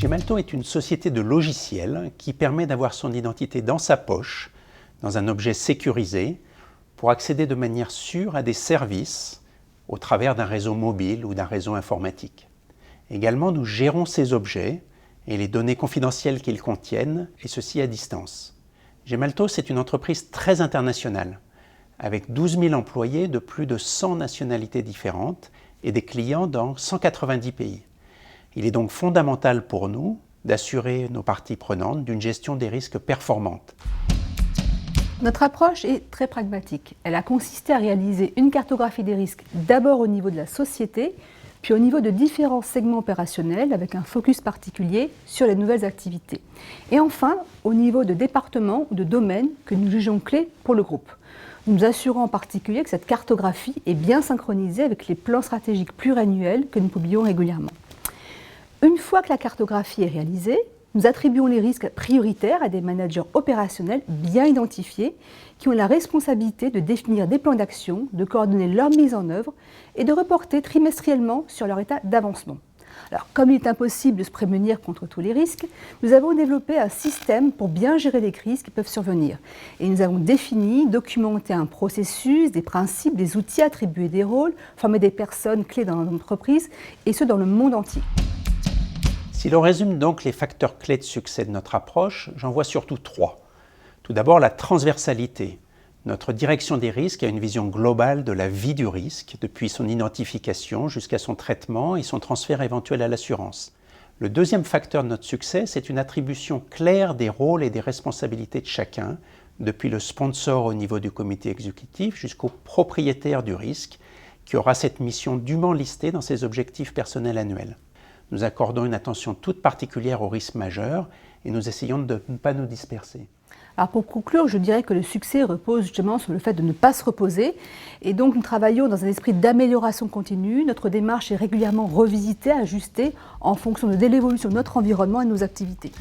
Gemalto est une société de logiciels qui permet d'avoir son identité dans sa poche, dans un objet sécurisé, pour accéder de manière sûre à des services au travers d'un réseau mobile ou d'un réseau informatique. Également, nous gérons ces objets et les données confidentielles qu'ils contiennent, et ceci à distance. Gemalto, c'est une entreprise très internationale, avec 12 000 employés de plus de 100 nationalités différentes et des clients dans 190 pays. Il est donc fondamental pour nous d'assurer nos parties prenantes d'une gestion des risques performante. Notre approche est très pragmatique. Elle a consisté à réaliser une cartographie des risques d'abord au niveau de la société, puis au niveau de différents segments opérationnels avec un focus particulier sur les nouvelles activités. Et enfin, au niveau de départements ou de domaines que nous jugeons clés pour le groupe. Nous nous assurons en particulier que cette cartographie est bien synchronisée avec les plans stratégiques pluriannuels que nous publions régulièrement. Une fois que la cartographie est réalisée, nous attribuons les risques prioritaires à des managers opérationnels bien identifiés qui ont la responsabilité de définir des plans d'action, de coordonner leur mise en œuvre et de reporter trimestriellement sur leur état d'avancement. Alors, comme il est impossible de se prémunir contre tous les risques, nous avons développé un système pour bien gérer les crises qui peuvent survenir. Et nous avons défini, documenté un processus, des principes, des outils, attribué des rôles, formé des personnes clés dans l'entreprise, et ce dans le monde entier. Si l'on résume donc les facteurs clés de succès de notre approche, j'en vois surtout 3. Tout d'abord, la transversalité. Notre direction des risques a une vision globale de la vie du risque, depuis son identification jusqu'à son traitement et son transfert éventuel à l'assurance. Le deuxième facteur de notre succès, c'est une attribution claire des rôles et des responsabilités de chacun, depuis le sponsor au niveau du comité exécutif jusqu'au propriétaire du risque, qui aura cette mission dûment listée dans ses objectifs personnels annuels. Nous accordons une attention toute particulière aux risques majeurs et nous essayons de ne pas nous disperser. Alors pour conclure, je dirais que le succès repose justement sur le fait de ne pas se reposer. Et donc nous travaillons dans un esprit d'amélioration continue. Notre démarche est régulièrement revisitée, ajustée en fonction de l'évolution de notre environnement et de nos activités.